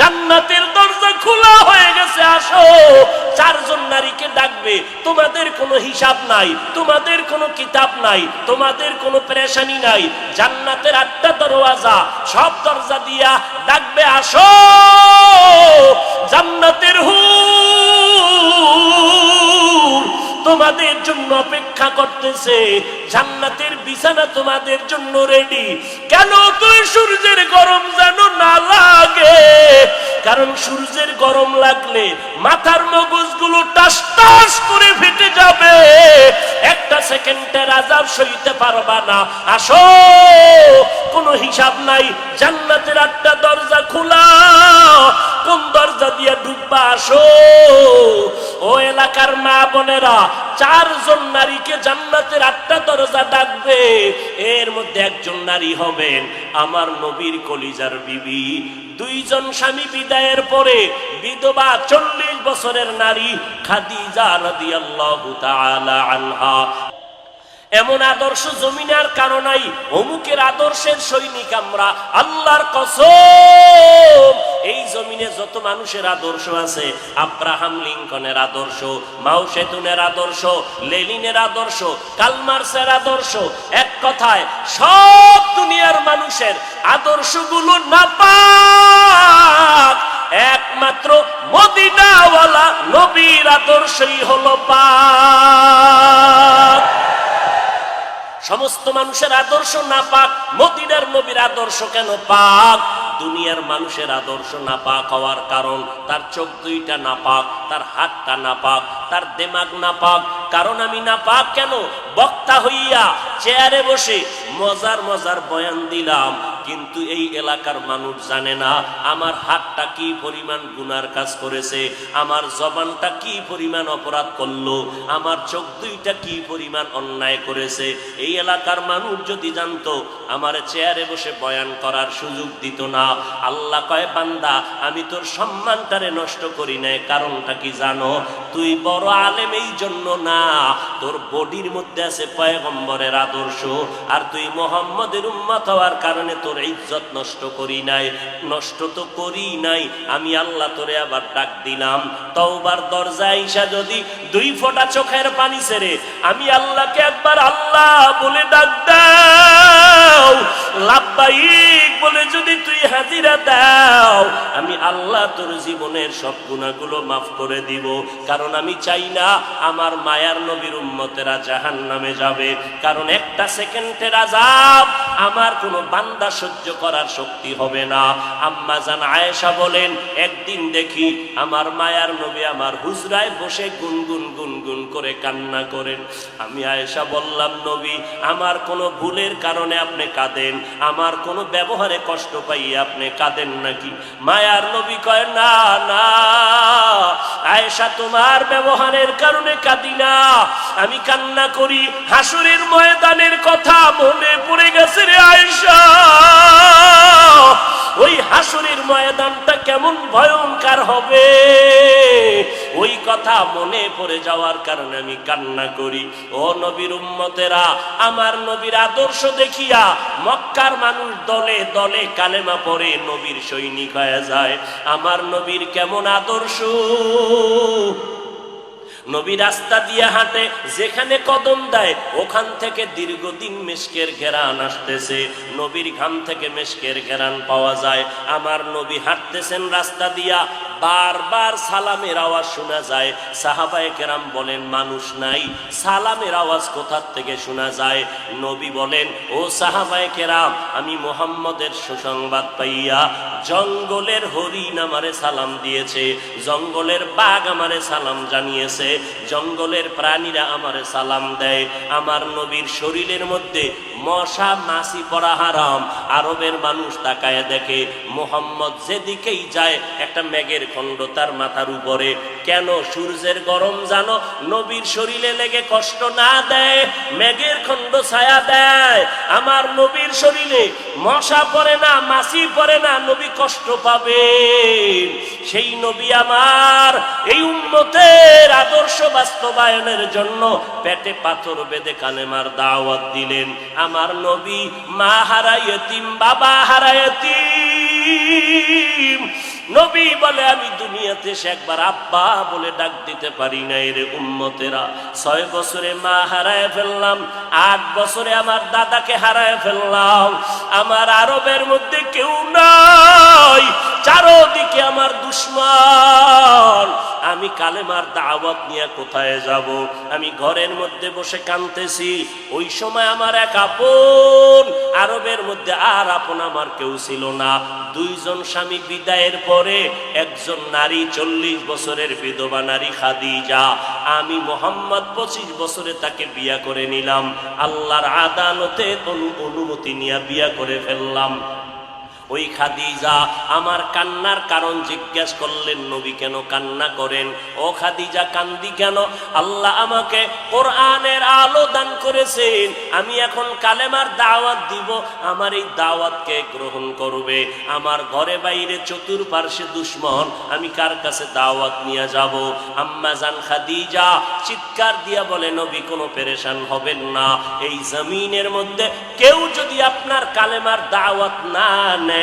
জান্নাতের দরজা খোলা হয়ে গেছে, আসো। চারজন নারীকে ডাকবে, তোমাদের কোনো হিসাব নাই, তোমাদের কোনো কিতাব নাই, তোমাদের কোনো পেরেশানি নাই। জান্নাতের 8টা দরওয়াজা, সব দরজা দিয়া ডাকবে, আসো। জান্নাতের হুর তোমাদের জন্য অপেক্ষা করতেছে, জান্নাতের বিছানা তোমাদের জন্য রেডি। কেন? তুই সূর্যের গরম যেন না লাগে, কারণ সূর্যের গরম লাগলে মাথার মগজগুলো টাস টাস করে ফেটে যাবে, একটা সেকেন্ডের আযাব সইতে পারবা না। আসো, কোনো হিসাব নাই, জান্নাতের 8টা দরজা খোলা, কোন দরজা দিয়ে ঢুকবা? আসো। ও এলাকার মা বোনেরা, 4জন নারীকে জান্নাতের 8টা দরজা ডাকবে, এর মধ্যে একজন নারী হবেন আমার নবীর কলিজার বিবি। 2 জন স্বামী বিদায়ের পরে বিধবা 40 বছরের নারী খাদিজা রাদিয়াল্লাহু তাআলা আনহা। এমন আদর্শ জমিনে আর কারো নাই। অমুকের আদর্শের সৈনিক আমরা, আল্লাহর কসম। এই জমিনে যত মানুষের আদর্শ আছে, আব্রাহাম লিঙ্কনের আদর্শ, মাও সেতুনের আদর্শ, লেনিনের আদর্শ, কালমার্সের আদর্শ, এক কথায় সব দুনিয়ার মানুষের আদর্শগুলো নাপাক, একমাত্র মদিনাওয়ালা নবীর আদর্শই হলো পাক। সমস্ত মানুষের আদর্শ নাপাক, মদিনার নবীর আদর্শ কেন পাক? দুনিয়ার মানুষের আদর্শ নাপাক হওয়ার কারণ তার চোখ দুইটা নাপাক, তার হাতটা নাপাক, তার দিমাগ নাপাক। কারণ আমি নাপাক কেন? বক্তা হইয়া চেয়ারে বসে মজার মজার বয়ান দিলাম, কিন্তু এই এলাকার মানুষ জানে না আমার হাতটা কি পরিমাণ গুনার কাজ করেছে, আমার জবানটা কি পরিমাণ অপরাধ করলো, আমার চোখ দুইটা কি পরিমাণ অন্যায় করেছে। এই এলাকার মানুষ যদি জানতো, আমার চেয়ারে বসে বয়ান করার সুযোগ দিত না। আল্লাহ কয়, বান্দা আমি তোর সম্মানটারে নষ্ট করি নাই, কারণটা কি জানো? তুই বড় আলেম এই জন্য না, তোর বডির মধ্যে আছে পয়গম্বরের আদর্শ, আর তুই মুহাম্মদের উম্মত হওয়ার কারণে তোর ইজ্জত নষ্ট করি নাই। নষ্ট তো করি নাই, আমি আল্লাহ তোরে আবার ডাক দিলাম। তওবার দরজায় আইসা যদি 2 ফোঁটা চোখের পানি ছেড়ে আমি আল্লাহকে একবার আল্লাহ বলে ডাক দাও, লাব্বাইক বলে যদি তুই হাজিরা দাও, আমি আল্লাহ তোর জীবনের সব গুনাহগুলো মাফ করে দিব। কারণ আমি চাই না আমার মায়ার নবীর উম্মতেরা জাহান্নামে যাবে, কারণ একটা সেকেন্ডের আযাব আমার কোনো বান্দা সহ্য করার শক্তি হবে না। আম্মা জান আয়েশা বলেন, একদিন দেখি আমার মায়ার নবী আমার হুজরায় বসে গুনগুন গুনগুন করে কান্না করেন। আমি আয়েশা বললাম, নবী আমার কোনো ভুলের কারণে আপনি কাঁদেন, আমার কোনো ব্যবহারে কষ্ট পাই আপনি কাঁদেন নাকি? মায়ার নবী কয়, না না আয়েশা, তোমার ব্যবহারের কারণে কাঁদি না, আমি কান্না করি হাসরের ময়দানের কথা মনে পড়ে গেছে রে আয়েশা। ওই হাসরের ময়দানটা কেমন ভয়ঙ্কর হবে, ওই কথা মনে পড়ে যাওয়ার কারণে আমি কান্না করি। ও নবীর উম্মতেরা, আমার নবীর আদর্শ দেখিয়া মক্কার মানুষ দলে দলে কালেমা পড়ে নবীর সৈনিক হয়ে যায়। আমার নবীর কেমন আদর্শ! নবী রাস্তা দিয়ে হাঁটে, যেখানে কদম দেয় ওখান থেকে দীর্ঘদিন মিশকের ঘেরান আসতেছে, নবীর ঘাম থেকে মিশকের ঘেরান পাওয়া যায়। আমার নবী হাঁটতেছেন রাস্তা দিয়া, বারবার সালামের আওয়াজ শোনা যায়। সাহাবায়ে কেরাম বলেন, মানুষ নাই, সালামের আওয়াজ কোথার থেকে শোনা যায়? নবী বলেন, ও সাহাবায়ে কেরাম, আমি মুহাম্মদের সুসংবাদ পাইয়া জঙ্গলের হরিণ আমারে সালাম দিয়েছে, জঙ্গলের বাঘ আমারে সালাম জানিয়েছে, জঙ্গলের প্রাণীরা আমারে সালাম দেয়। আমার নবীর শরীরের মধ্যে মশা মাছি পড়া হারাম। আরবের মানুষ তাকায় দেখে মুহাম্মদ যেদিকেই যায় একটা মেঘের খণ্ড তার মাথার উপরে। কেন? সূর্যের গরম জানো নবীর শরীরে লেগে কষ্ট না দেয়, মেঘের খণ্ড ছায়া দেয়। আমার নবীর শরীরে মশা পড়ে না, মাছি পড়ে না, নবী কষ্ট পাবে। সেই নবী আমার এই উম্মতের আদর্শ বাস্তবায়নের জন্য পেটে পাথর বেঁধে কালেমার দাওয়াত দিলেন। আমার নবী মা হারা ইয়তিম, বাবা হারা ইয়তিম, নবী বলে আমি দুনিয়াতে এসে একবার আব্বা বলে ডাক দিতে পারি নাই রে উম্মতেরা। 6 বছরে মা হারায় ফেললাম, 8 বছরে আমার দাদাকে হারায় ফেললাম, আমার আরবের মধ্যে কেউ নাই, চারদিকে আমার দুশমন, আমি কালেমার দাওয়াত নিয়ে কোথায় যাব? আমি ঘরের মধ্যে বসে কাঁদতেছি। ওই সময় আমার এক আপন, আরবের মধ্যে আর আপন আমার কেউ ছিল না। 2 জন স্বামী বিদায়ের পরে একজন নারী, 40 বছরের বিধবা নারী খাদিজা, আমি মোহাম্মদ 25 বছরে তাকে বিয়া করে নিলাম। আল্লাহর আদালতে অনুমতি নিয়ে বিয়া করে ফেললাম। ওই খাদিজা আমার কান্নার কারণ জিজ্ঞেস করলেন, নবী কেন কান্না করেন? ও খাদিজা কান্দি কেন? আল্লাহ আমাকে কোরআনের আলো দান করেছেন, আমি এখন কালেমার দাওয়াত দিব, আমার এই দাওয়াতকে গ্রহণ করবে। আমার ঘরে বাইরে চতুর্পার্শ্বে দুশমন, আমি কার কাছে দাওয়াত নিয়ে যাব? আম্মা জান খাদিজা চিৎকার দিয়া বলে, নবী কোনো পেরেশান হবেন না, এই জমিনের মধ্যে কেউ যদি আপনার কালেমার দাওয়াত না নেয়,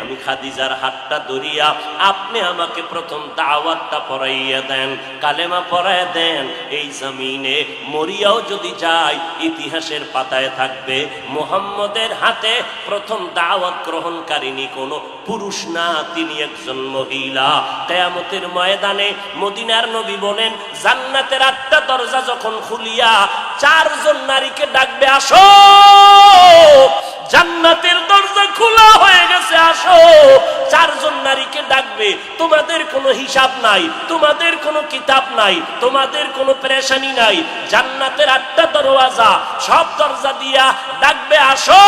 আমি খাদিজার হাতটা ধরিয়া আপনি আমাকে প্রথম দাওয়াতটা পড়াইয়া দেন, কালেমা পড়াইয়া দেন। এই জমিনে মরিয়াও যদি যায়, ইতিহাসের পাতায় থাকবে মুহাম্মদের হাতে প্রথম দাওয়াত গ্রহণকারিনী কোনো পুরুষ না, তিনি একজন মহিলা। কিয়ামতের ময়দানে মদিনার নবী বলেন, জান্নাতের 8টা দরজা যখন খুলিয়া 4 জন নারীকে ডাকবে, আসো, জান্নাতের দরজা খোলা হয়ে গেছে, আসো। 4 জন নারীকে ডাকবে, তোমাদের কোনো হিসাব নাই, তোমাদের কোনো কিতাব নাই, তোমাদের কোনো পেরেশানি নাই, জান্নাতের 8টা দরওয়াজা, সব দরজা দিয়া ডাকবে, আসো,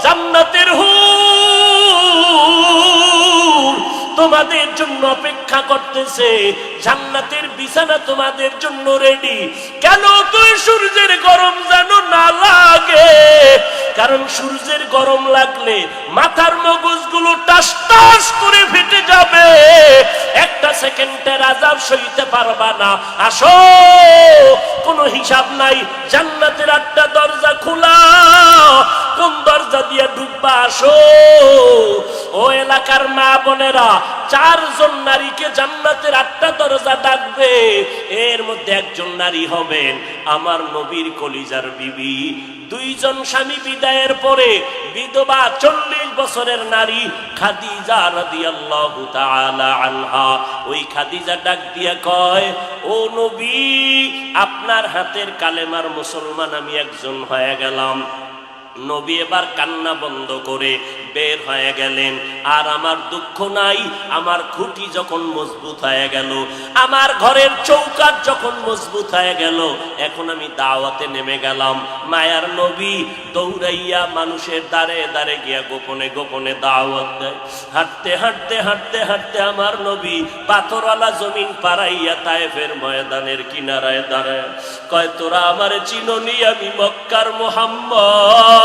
জান্নাতের হুর তোমাদের জন্য অপেক্ষা করতেছে, জান্নাতের বিছানা তোমাদের জন্য রেডি। কেন? তুই সূর্যের গরম যেন না লাগে, কারণ সূর্যের গরম লাগলে মাথার মগজগুলো টাস টাস করে ফেটে যাবে, একটা সেকেন্ডের আযাব সইতে পারবা না। আসো, কোনো হিসাব নাই, জান্নাতের 8টা দরজা খোলা, কোন দরজা দিয়ে ঢুকবা? আসো। ও এলাকার মা বোনেরা, 4 জন নারীকে জান্নাতের 8টা দরজা ডাকবে, এর মধ্যে একজন নারী হবেন আমার নবীর কলিজার বিবি। 2 জন স্বামী বিদায়ের পরে বিধবা 40 বছরের নারী খাদিজা রাদিয়াল্লাহু তাআলা আনহা। ওই খাদিজা ডাক দিয়া কয়, ও নবী, আপনার হাতের কালেমার মুসলমান আমি একজন হয়ে গেলাম। নবী এবার কান্না বন্ধ করে বের হয়ে গেলেন। আর আমার দুঃখ নাই, আমার খুঁটি যখন মজবুত হয়ে গেল, আমার ঘরের চৌকাঠ যখন মজবুত হয়ে গেল, এখন আমি দাওয়াতে নেমে গেলাম। মায়ার নবী দৌড়াইয়া মানুষের দ্বারে দ্বারে গিয়া গোপনে গোপনে দাওয়াত দেয়। হাঁটতে হাঁটতে হাঁটতে হাঁটতে আমার নবী পাথরওয়ালা জমিন পারাইয়া তায়েফের ময়দানের কিনারায় দাঁড়ায়, কয়, তোরা আমারে চিনোনি, আমি মক্কার মুহাম্মদ,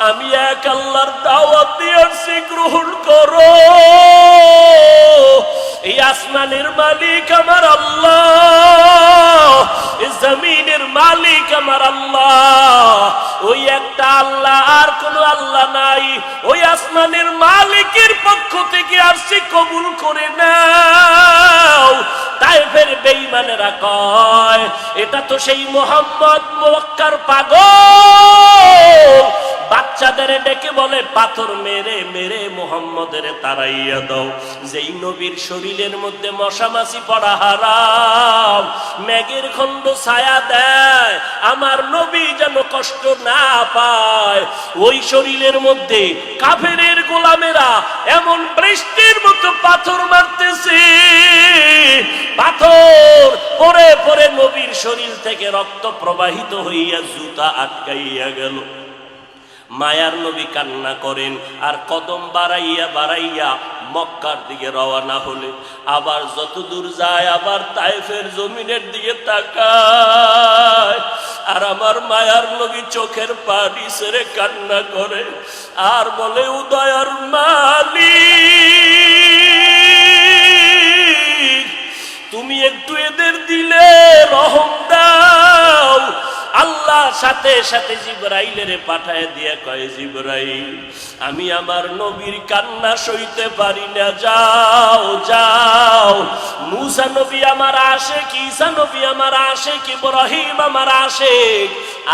আমি এক আল্লাহর দাওয়াত দিয়েছি, গ্রহণ করো। এই আসমানের মালিক আমার আল্লাহ, এই জমিনের মালিক আমার আল্লাহ, ওই একটা আল্লাহ, আর কোনো আল্লাহ নাই। ওই আসমানের মালিকের পক্ষ থেকে আসছি, কবুল করে নাও। তায়েফের বেঈমানেরা কয়, এটা তো সেই মুহাম্মদ মক্কার পাগল। বাচ্চাদের ডেকে বলে, পাথর মেরে মেরে মুহাম্মদের তাড়াইয়া দাও। যেই নবীর শরীরের মধ্যে মশা মাছি পড়া হারাম, মেঘের খণ্ড ছায়া দেয়, আমার নবী যেন কষ্ট না পায়, ওই শরীরের মধ্যে কাফেরের গোলামেরা এমন বৃষ্টির মতো পাথর মারতেছে, পাথর পরে পরে নবীর শরীর থেকে রক্ত প্রবাহিত হইয়া জুতা আটকাইয়া গেল। মায়ার নবী কান্না করেন, আর কদম বাড়াইয়া বাড়াইয়া মক্কার দিকে রওনা হলে, আবার যত দূর যায় আবার তায়েফের জমিনের দিকে তাকায়, আর আমার মায়ার নবী চোখের পানি ছেড়ে কান্না করে আর বলে, উদয়ার মালিক, তুমি একটু এদের দিলে রহম দাও। আল্লাহ সাথে সাথে সাথে জিবরাইলের পাঠায় দিয়ে কয়, জিবরাইল আমি আমার নবীর কান্না সইতে পারি না, যাও যাও। মুসা নবী আমার আশিক, ঈসা নবী আমার আশিক, ইব্রাহিম আমার আশিক,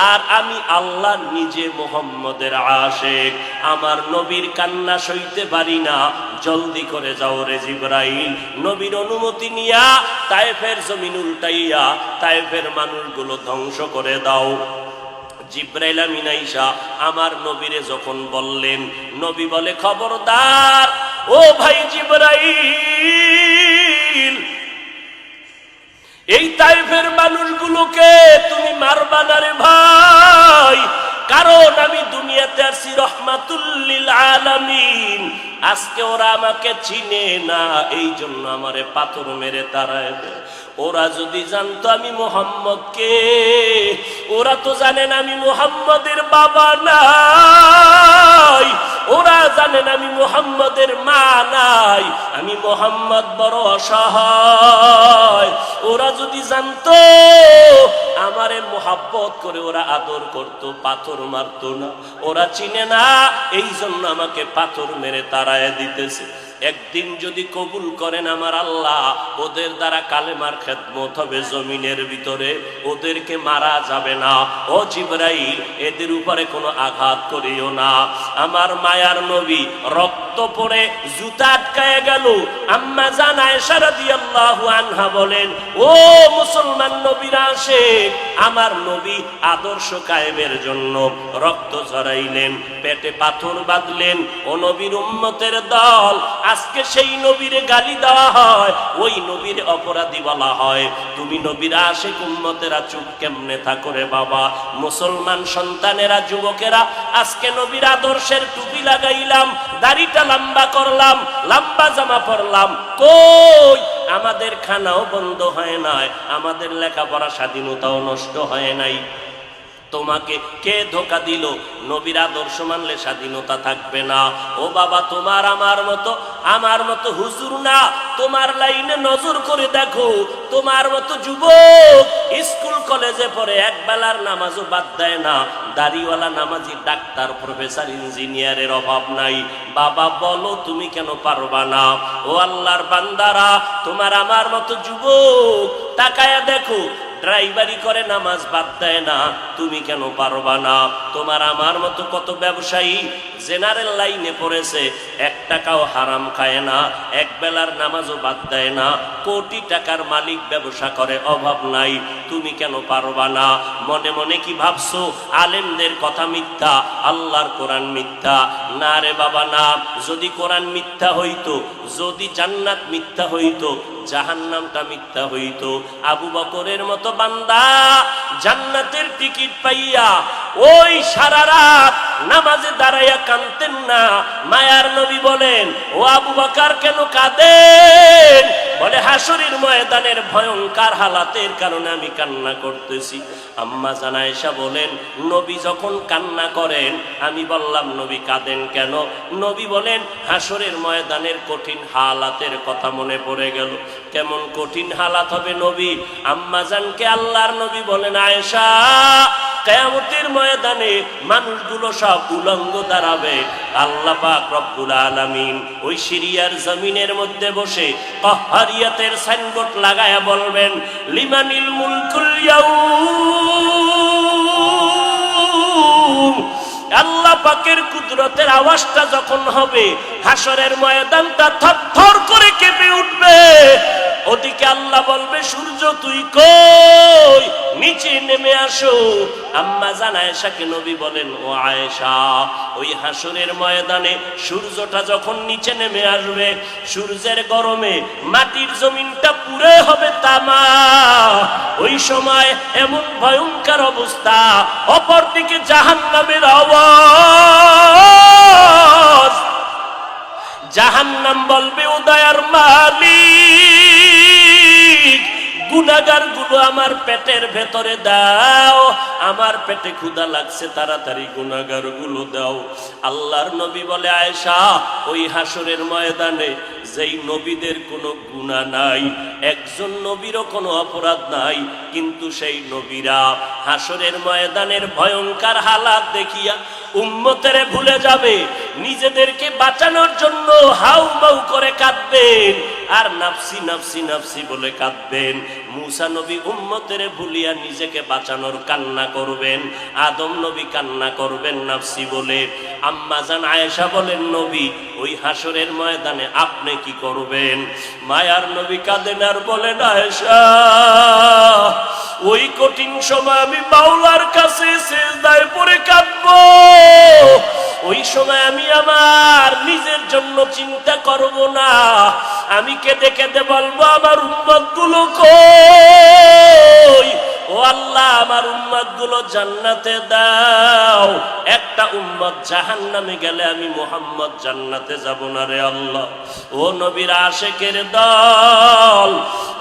আর আমি আল্লাহ নিজে মুহাম্মদের আশিক। আমার নবীর কান্না সইতে পারি না, জলদি করে যাও রে জিবরাইল। নবীর অনুমতি নিয়া তায়েফের জমিন উল্টাইয়া তায়েফের মানুষগুলো ধ্বংস করে দাও। জিবরাইল আমিন আইসা আমার নবীরে যখন বললেন, নবী বলে, খবরদার ও ভাই জিবরাইল, এই তায়েফের মানুষগুলোকে তুমি মারবা না রে ভাই, কারণ আমি দুনিয়াতে আসি রহমাতুল লিল আলামিন। আজকে ওরা আমাকে চিনে না, এই জন্য আমারে পাথর মেরে তাড়ায় দেয়। ওরা যদি জানতো আমি মুহাম্মদকে, ওরা তো জানেন আমি মুহাম্মদের বাবা নাই, ওরা জানেন আমি মুহাম্মদের মা নাই, আমি মুহাম্মদ বড় অসহায়। ওরা যদি জানতো আমারে মোহাব্বত করে ওরা আদর করত, পাথর মারতো না। ওরা চিনে না, এই জন্য আমাকে পাথর মেরে তাড়ায় দিতেছে। একদিন যদি কবুল করেন আমার আল্লাহ, ওদের দ্বারা কালেমার খেদমত হবে জমিনের ভিতরে, ওদেরকে মারা যাবে না। ও জিবরাইল এদের উপরে কোনো আঘাত করিও না। আমার মায়ার নবী রক্ত পড়ে জুতা আটকায় গেল। আম্মা জান আয়েশা রাদিয়াল্লাহু আনহা বলেন, ও মুসলমান নবীর আশিক, আমার নবী আদর্শ কায়েমের জন্য রক্ত ঝরাইলেন, পেটে পাথর বাঁধলেন। ও নবীর উম্মতের দল, আজকে সেই নবীরে গালি দেওয়া হয়, ওই নবীর অপরাধী বলা হয়। তুমি নবীর আশিক উম্মতেরা চুপ কেমনে থাকো রে বাবা? মুসলমান সন্তানেরা, যুবকেরা, আজকে নবীর আদর্শের টুপি লাগাইলাম, দাড়িটা লম্বা করলাম, লম্বা জামা পরলাম, কই আমাদের খানাও বন্ধ হয় নাই, আমাদের লেখাপড়া স্বাধীনতাও নষ্ট হয় নাই। তোমাকে কে ধোকা দিল? নবীর আদর্শ মানলে স্বাধীনতা থাকবে না। ও বাবা, তোমার আমার মতো হুজুর না, তোমার লাইনে নজর করে দেখো, তোমার মতো যুবক স্কুল কলেজে পড়ে এক বেলার নামাজও বাদ দেয় না। দাড়িওয়ালা নামাজি ডাক্তার, প্রফেসর, ইঞ্জিনিয়ারের অভাব নাই। বাবা বলো তুমি কেন পারবা না? ও আল্লাহর বান্দারা, তোমার আমার মতো যুবক তাকায়া দেখো, ড্রাইভারি করে নামাজ বাদ দেয় না, তুমি কেন পারবা না? তোমার আমার মতো কত ব্যবসায়ী জেনারেল লাইনে পড়েছে, 1 টাকাও হারাম খায় না, এক বেলার নামাজও বাদ দেয় না, কোটি টাকার মালিক, ব্যবসা করে, অভাব নাই, তুমি কেন পারবা না? মনে মনে কি ভাবছো আলেমদের কথা মিথ্যা, আল্লাহর কোরআন মিথ্যা? না রে বাবা না। যদি কোরআন মিথ্যা হইতো, যদি জান্নাত মিথ্যা হইতো, জাহান্নামটা মিথ্যা হইতো। আবু বকরের মতো বান্দা জান্নাতের টিকিট পাইয়া ওই সারা রাত নামাজে দাঁড়াইয়া কাঁদতেন না। মায়ার নবী বলেন, ও আবু বকর কেন কাঁদেন? বলে, হাসরের ময়দানের ভয়ঙ্কর হালাতের কারণে আমি কান্না করতেছি। আম্মা জান আয়েশা বলেন, নবী যখন কান্না করেন, আমি বললাম নবী কাঁদেন কেন? নবী বলেন, হাসরের ময়দানের কঠিন হালাতের কথা মনে পড়ে গেল। কেমন কঠিন হালাত হবে নবী? আম্মা জানকে আল্লাহর নবী বলেন, আয়েশা, কিয়ামতের ময়দানে মানুষগুলো সব উলঙ্গ দাঁড়াবে। আল্লাহ পাক রব্বুল আলামিন ওই সিরিয়ার জমিনের মধ্যে বসে কাহরিয়াতের সাইনবোর্ড লাগায়া বলবেন, লিমানিল মুলকুল ইয়াউম। আল্লাহ পাকের কুদরতের আওয়াজটা যখন হবে, হাসরের ময়দানটা থরথর করে কেঁপে উঠবে। ওদিকে আল্লাহ বলবে, সূর্য তুই কই? নিচে নেমে আসো। আম্মা জান আয়েশাকে নবী বলেন, ও আয়েশা, ওই হাসরের ময়দানে সূর্যটা যখন নিচে নেমে আসবে, সূর্যের গরমে মাটির জমিনটা পুড়ে হবে তামা। ওই সময় এমন ভয়ঙ্কর অবস্থা, অপরদিকে জাহান্নামের আওয়াজ। জাহান্নাম বলবে, ও দয়ার মালিক, গুনাহগার গুলো আমার পেটের ভেতরে দাও, আমার পেটে ক্ষুধা লাগছে, তাড়াতাড়ি গুনাহগার গুলো দাও। আল্লাহর নবী বলে, আয়েশা, ওই হাসরের ময়দানে যেই নবীদের কোনো গুনাহ নাই, একজন নবীরও কোনো অপরাধ নাই, কিন্তু সেই নবীরা হাসরের ময়দানের ভয়ঙ্কর হালাত দেখিয়া উম্মতের ভুলে যাবে, নিজেদেরকে বাঁচানোর জন্য হাউমাউ করে কাঁদবেন আর নাফসি নাফসি নাফসি বলে কাঁদবেন। মূসা নবী উম্মতের ভুলিয়া নিজেকে বাঁচানোর কান্না করবেন, আদম নবী কান্না করবেন নাফসি বলে। আম্মা জান আয়েশা বলেন, নবী ওই হাসরের ময়দানে আপনি কি করবেন? মায়ার নবী কাঁদেন আর বলেন, আয়েশা, ওই কঠিন সময় আমি মাওলার কাছে সিজদায় পড়ে কাঁদবো। ওই সময় আমি আমার নিজের জন্য চিন্তা করব না, আমি কেঁদে কেঁদে বলবো, আমার উম্মত গুলো কই? ও আল্লাহ, আমার উম্মত গুলো জান্নাতে দাও। একটা উম্মত জাহান্নামে গেলে আমি মুহাম্মদ জান্নাতে যাব না রে আল্লাহ। ও নবীর আশিকের দল,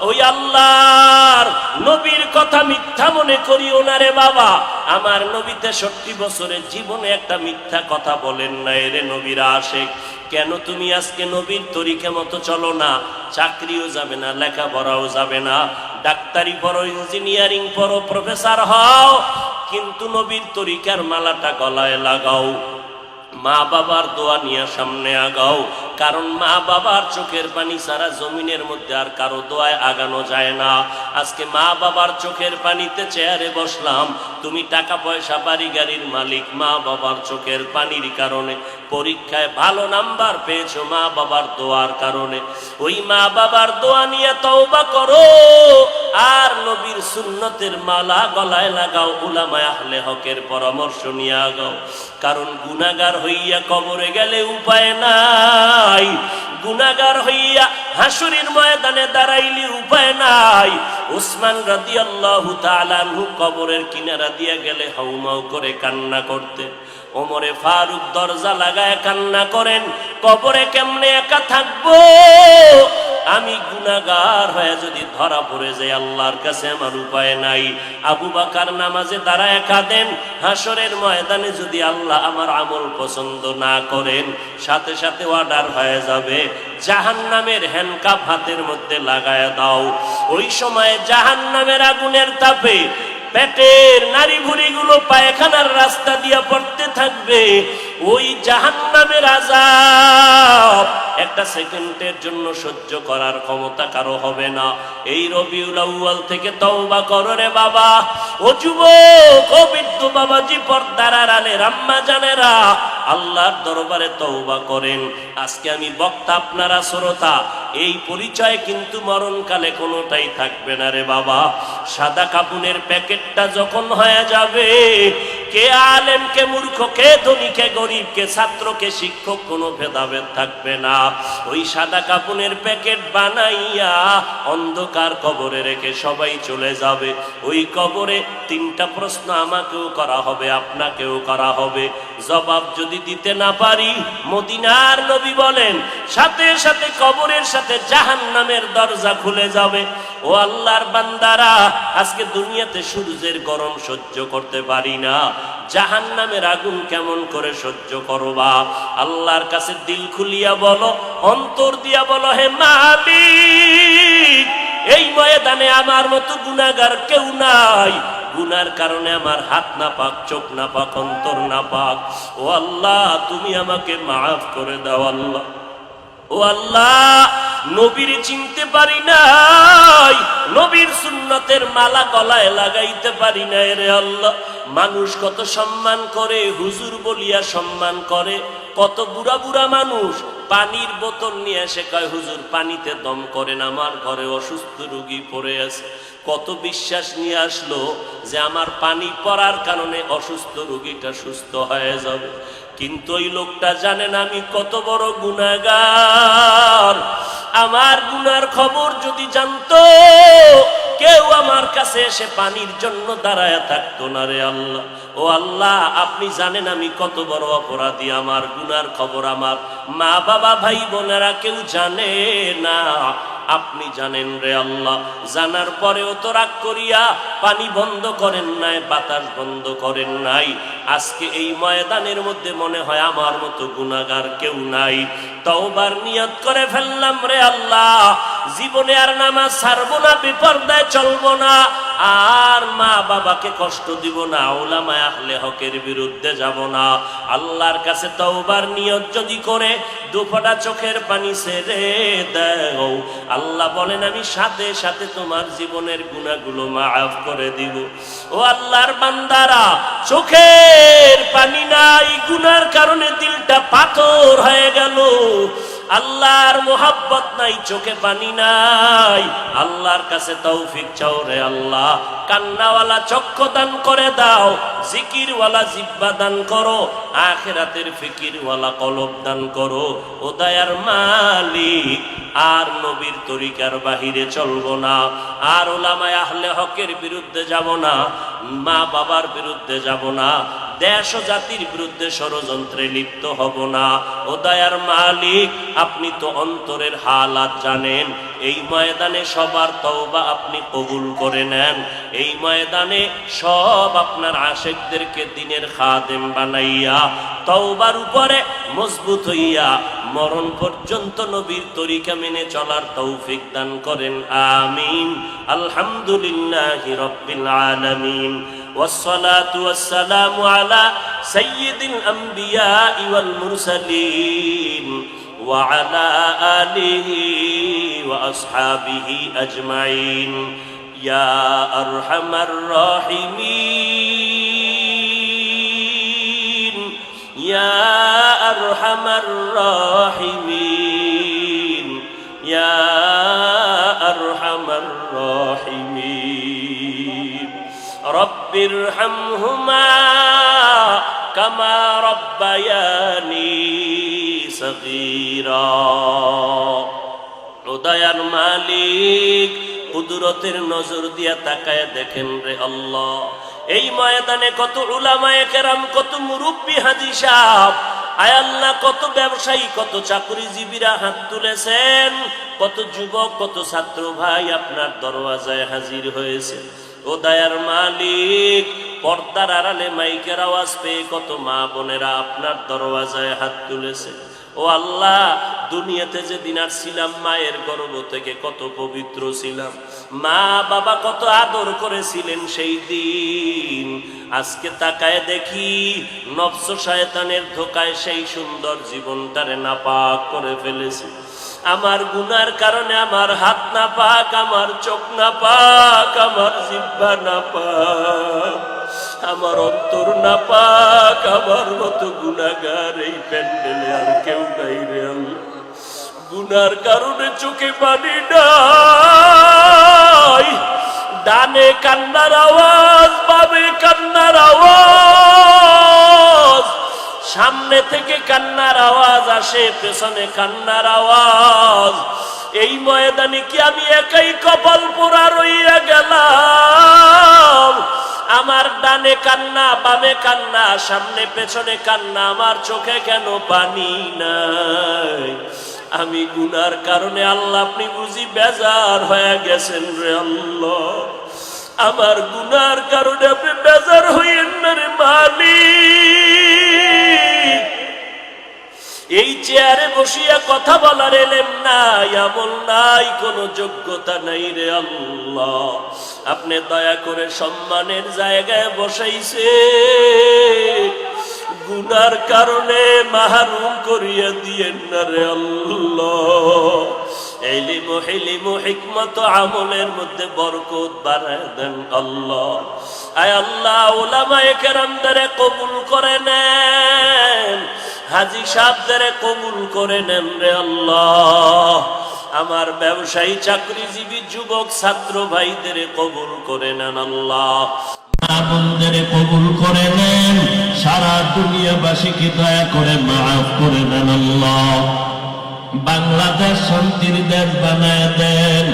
ওই আল্লাহর নবীর কথা মিথ্যা মনে করিও না রে বাবা। আমার নবী 63 বছরের জীবনে একটা মিথ্যা কথা বলেন না রে নবীর আশিক। কেন তুমি আজকে নবীর তরিকা মতো চলো না? চাকরিও যাবে না, লেখাপড়াও যাবে না, ডাক্তারি পড়ো, ইঞ্জিনিয়ারিং পড়ো, প্রফেসর হও, কিন্তু নবীর তরিকার মালাটা গলায় লাগাও, মা বাবার দোয়া নিয়ে সামনে আগাও। কারণ মা বাবার চোখের পানি সারা জমিনের মধ্যে আর কারো দোয়ায় আগানো যায় না। আজকে মা বাবার চোখের পানিতে চেয়ারে বসলাম, তুমি টাকা পয়সা বাড়ি গাড়ির মালিক, মা বাবার চোখের পানির কারণে পরীক্ষায় ভালো নাম্বার পেয়েছো মা বাবার দোয়ার কারণে। ওই মা বাবার দোয়া নিয়ে তওবা করো আর নবীর সুন্নতের মালা গলায় লাগাও, উলামায়ে আহলে হকের পরামর্শ নিয়ে আগাও। কারণ গুনাহগার হইয়া কবরে গেলে উপায় নাই, গুনাহগার হইয়া হাসরের ময়দানে দাঁড়াইলে উপায় নাই। উসমান রাদিয়াল্লাহু তাআলা আনহু কবরের কিনারা দিয়ে গেলে হাউমাউ করে কান্না করতে, ওমরে ফারুক দরজা লাগায় কান্না করেন, কবরে কেমনে একা থাকবো, আমি গুনাহগার হয়ে যদি ধরা পড়ে যাই আল্লাহর কাছে আমার উপায় নাই। আবু বকর নামাজে দাঁড়ায় কাঁদেন, হাসরের ময়দানে যদি আল্লাহ আমার আমল পছন্দ না করেন, সাথে সাথে অর্ডার হয়ে যাবে, জাহান্নামের হ্যান্ডকাপ হাতের মধ্যে লাগায় দাও। ওই সময় জাহান্নামের আগুনের তাপে পেটের নারী ভুঁড়িগুলো পায়খানার রাস্তা দিয়া পড়তে থাকবে। ওই জাহান্নামের আযাব একটা সেকেন্ডের জন্য সহ্য করার ক্ষমতা কারো হবে না। এই রবিউল আউয়াল থেকে তওবা করো রে বাবা। ও যুবক, ও বৃদ্ধ বাবাজি, পর্দার আড়ালের আম্মা জানেরা, আল্লাহর দরবারে তওবা করেন। আজকে আমি বক্তা, আপনারা শ্রোতা, এই পরিচয় কিন্তু মরণকালে কোনোটাই থাকবে না রে বাবা। সাদা কাপুনের প্যাকেটটা যখন হয়ে যাবে, কে আলেম কে মূর্খ, কে ধনী কে গরিব, কে ছাত্র কে শিক্ষক, কোনো ভেদাভেদ থাকবে না। ওই সাদা কাপুনের প্যাকেট বানাইয়া অন্ধকার কবরে রেখে সবাই চলে যাবে। ওই কবরে 3টা প্রশ্ন আমাকেও করা হবে, আপনাকেও করা হবে। জবাব যদি দিতে না পারি, মদিনার নবী বলেন সাথে সাথে কবরের সাথে জাহান্নামের দরজা খুলে যাবে। ও আল্লাহর বান্দারা, আজকে দুনিয়াতে সূর্যের গরম সহ্য করতে পারি না, জাহান্নামের আগুন কেমন করে সহ্য করবা? আল্লাহর কাছে দিল খুলিয়া বলো, অন্তর দিয়া বলো, হে মালিক, এই ময়দানে আমার মতো গুনাহগার কেউ নাই, গুনার কারণে আমার হাত না পাক, চোখ না পাক, অন্তর না পাক। ও আল্লাহ, তুমি আমাকে মাফ করে দাও আল্লাহ। ও আল্লাহ, নবীর চিনতে পারি নাই, নবীর সুন্নতের মালা গলায় লাগাইতে পারি নাই রে আল্লাহ। মানুষ কত সম্মান করে, হুজুর বলিয়া সম্মান করে। কত বুড়া বুড়া মানুষ পানির বোতল নিয়ে এসে কয়, হুজুর পানিতে দম করেন, আমার ঘরে অসুস্থ রোগী পড়ে আছে। কত বিশ্বাস নিয়ে আসলো যে আমার পানি পড়ার কারণে অসুস্থ রোগীটা সুস্থ হয়ে যাবে। কিন্তু ওই লোকটা জানেন আমি কত বড় গুনাহগার। আমার গুনার খবর যদি জানতো, কেউ আমার কাছে এসে পানির জন্য দাঁড়ায় থাকতো না রে আল্লাহ। ও আল্লাহ, আপনি জানেন আমি কত বড় অপরাধী, আমার গুনার খবর আমার মা বাবা ভাই বোনেরা কেউ জানে না। আপনি জানেন রে আল্লাহ। জানার পরেও তো রাগ করিয়া পানি বন্ধ করেন নাই, বাতাস বন্ধ করেন নাই। আজকে এই ময়দানের মধ্যে মনে হয় আমার মতো গুনাহগার কেউ নাই। তওবার নিয়ত করে ফেললাম রে আল্লাহ, জীবনে আর নামাজ ছাড়বো না, বিপর্দায় চলবো না, আর মা বাবাকে কষ্ট দিব না, উলামায়ে আহলে হকের বিরুদ্ধে যাব না। আল্লাহর কাছে তওবার নিয়ত যদি করে দুফোঁটা চোখের পানি ছেড়ে দাও, আল্লাহ বলেন আমি সাথে সাথে তোমার জীবনের গুনাহগুলো মাফ করে দিব। ও আল্লাহর বান্দারা, চোখের পানি নাই, গুনার কারণে দিলটা পাথর হয়ে গেল। আল্লাহর মোহাব্বত নাই, চোখে পানি নাই। আল্লাহর কাছে তৌফিক চাও রে আল্লাহ। কান্নাওয়ালা চক্ষু দান করে দাও, জিকিরওয়ালা জিহ্বা দান করো, আখিরাতের ফিকিরওয়ালা কলব দান করো। ও দয়ার মালিক, আর নবীর তরিকার বাহিরে চলবো না, আর উলামায়ে আহলে হকের বিরুদ্ধে যাব না, মা বাবার বিরুদ্ধে যাব না, দেশ ও জাতির বিরুদ্ধে ষড়যন্ত্রে লিপ্ত হব না। ও দয়ার মালিক, আপনি তো অন্তরের হালাত জানেন। এই ময়দানে সবার তওবা আপনি কবুল করে নেন। এই ময়দানে সব আপনার আশিকদেরকে দ্বীনের খাদেম বানাইয়া তওবার উপরে মজবুত হইয়া মরণ পর্যন্ত নবীর তরিকা মেনে চলার তৌফিক দান করেন। আমিন। আলহামদুলিল্লাহি রাব্বিল আলামিন। والصلاة والسلام على سيد الأنبياء والمرسلين وعلى آله وأصحابه أجمعين يا أرحم الراحمين يا أرحم الراحمين يا أرحم الراحمين رب ارحمهما كما ربياني صغيرا। দয়ার মালিক, কুদরতের নজর দিয়া তাকায় দেখেন রে আল্লাহ, এই ময়দানে কত উলামায়ে কেরাম, কত মুরব্বী হাজী সাহেব, আয় আল্লাহ, কত ব্যবসায়ী, কত চাকরিজীবীরা হাত তুলেছেন, কত যুবক, কত ছাত্র ভাই আপনার দরওয়াজায় হাজির হয়েছে। ও দয়ার মালিক, পর্দার আড়ালে মাইকের আওয়াজ পেয়ে কত মা বোনেরা আপনার দরওয়াজায় হাত তুলেছে। ও আল্লাহ, দুনিয়াতে যেদিন আর ছিলাম মায়ের গর্ভ থেকে কত পবিত্র ছিলাম, মা বাবা কত আদর করেছিলেন সেই দিন। আজকে তাকায় দেখি নফস শয়তানের ধোকায় সেই সুন্দর জীবনটারে নাপাক করে ফেলেছি। আমার গুনার কারণে আমার হাত নাপাক, আমার চোখ নাপাক, আমার জিহ্বা নাপাক, আমার অন্তর নাপাক। আমার মতো গুনাহগার এই প্যান্ডেলে আর কেউ নাই রে আল্লাহ। গুনার কারণে চোখে পানি নাই, ডানে কান্নার আওয়াজ, বামে কান্নার আওয়াজ, সামনে থেকে কান্নার আওয়াজ আসে, পেছনে কান্নার আওয়াজ। এই ময়দানে কি আমি একাই কপাল পোড়া রইয়া গেলাম? আমার ডানে কান্না, বামে কান্না, সামনে পেছনে কান্না, আমার চোখে কেন পানি নাই? আমি গুনার কারণে আল্লাহ আপনি বুঝি বেজার হয়ে গেছেন রে আল্লাহ। আমার গুনার কারণে আপনি বেজার হইয়েন না রে মালিক। এই চেয়ারে বসিয়া কথা বলার এলেম নাই, আমল নাই, কোনো যোগ্যতা নাই রে আল্লাহ। আপনি দয়া করে সম্মানের জায়গায় বসাইছে, গুনার কারণে মাহরুম করিয়া দিয়েন না রে আল্লাহ। ইলম, হিলম, হিকমত, আমলের মধ্যে বরকত বাড়ায় দেন আল্লাহ। আয় আল্লাহ, উলামায়ে কেরামদেরে কবুল করে নেন, হাজী সাহেবদেরে কবুল করে নেন রে আল্লাহ। আমার ব্যবসায়ী, চাকরিজীবী, যুবক, ছাত্র ভাইদের কবুল করে নেন আল্লাহ। মা বোনদের কবুল করে নেন, সারা দুনিয়াবাসীকে দয়া করে মাফ করে দেন আল্লাহ। বাংলাদেশ শান্তির দেশ বানায় দেন।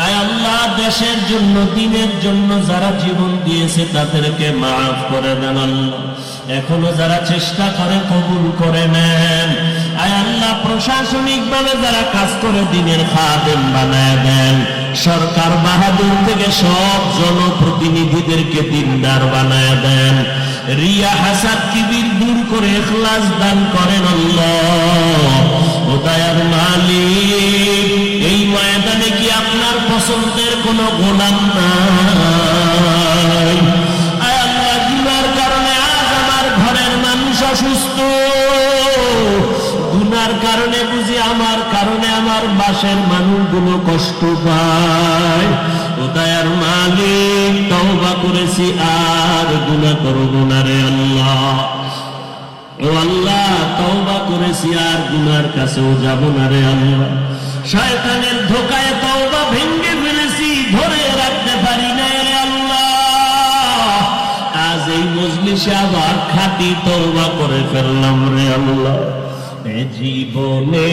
আয় আল্লাহ, দেশের জন্য, দিনের জন্য যারা জীবন দিয়েছে তাদেরকে মাফ করে দেন আল্লাহ। এখনো যারা চেষ্টা করে কবুল করে নেন। আয় আল্লাহ, প্রশাসনিক ভাবে যারা কাজ করে দিনের খাদেম বানায় দেন। সরকার বাহাদুর থেকে সব জনপ্রতিনিধিদেরকে দিনদার বানায় দেন। রিয়া হাসাদ কিবির দূর করে ইখলাস দান করেন আল্লাহ। ও দয়ার মালিক, এই ময়দানে কি আপনার পছন্দের কোন গোলাম নাই? আয় আল্লাহ, গুনার কারণে আজ আমার ঘরের মানুষ অসুস্থ, গুনার কারণে বুঝি আমার কারণে আমার বাসের মানুষগুলো কষ্ট পায়। ও দয়ার মালিক, তওবা করেছি আর গুনাহ করব না রে আল্লাহ। ও আল্লাহ, তওবা করেছি আর গুনার কাছেও যাব না রে আল্লাহ। শয়তানের ধোঁকায় তওবা ভেঙে ফেলেছি, ধরে রাখতে পারি না রে আল্লাহ। আজ এই মজলিসে আবার খাঁটি তওবা করে ফেললাম রে আল্লাহ। এ জীবনে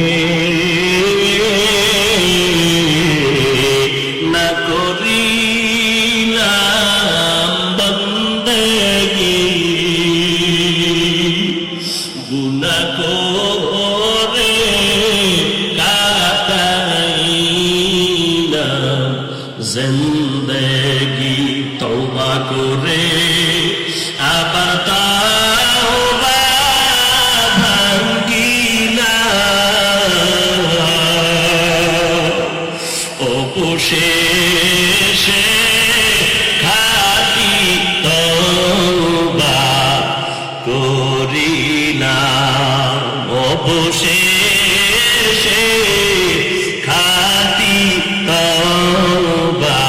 না করিলাম বন্দেগি, গুনাহ করে কাটাইলাম জিন্দেগি। তওবা করে আবার তওবা অবশেষে খাঁটি তওবা করিলাম, অবশেষে খাঁটি তওবা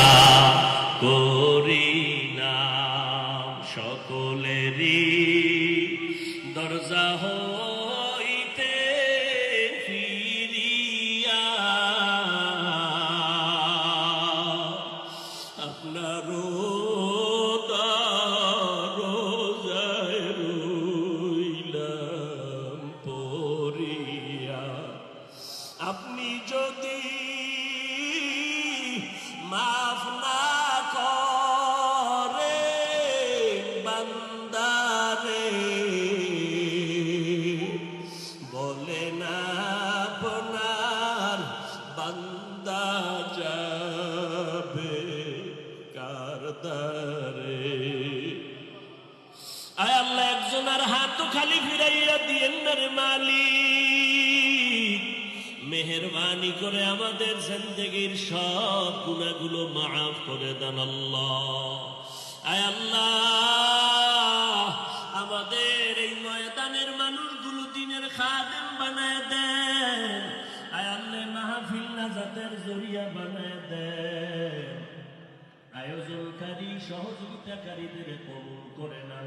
করিলাম। সকলেরই দরজা হইতে ফিরিয়া আপনারও দরজায় রইলাম পড়িয়া। আপনি যদি মাফ না করে বান্দারে, বলেন আপনার বান্দা যাবে কার দ্বারে? আয় আল্লাহ, একজনের হাত খালি ফিরাইয়া দিয়েন না রে মালিক। মেহেরবানি করে আমাদের জিন্দেগীর সব গুনাহগুলো মাফ করে দেন আল্লাহ। আয় আল্লাহ, আমাদের এই ময়দানের মানুষগুলো দিনের খাদেম বানায় দেন। আয় আল্লাহ, মাহফিল নাজাতের জরিয়া বানায় দেন। আয়োজনকারী সহযোগিতাকারীদের কবুল করে না।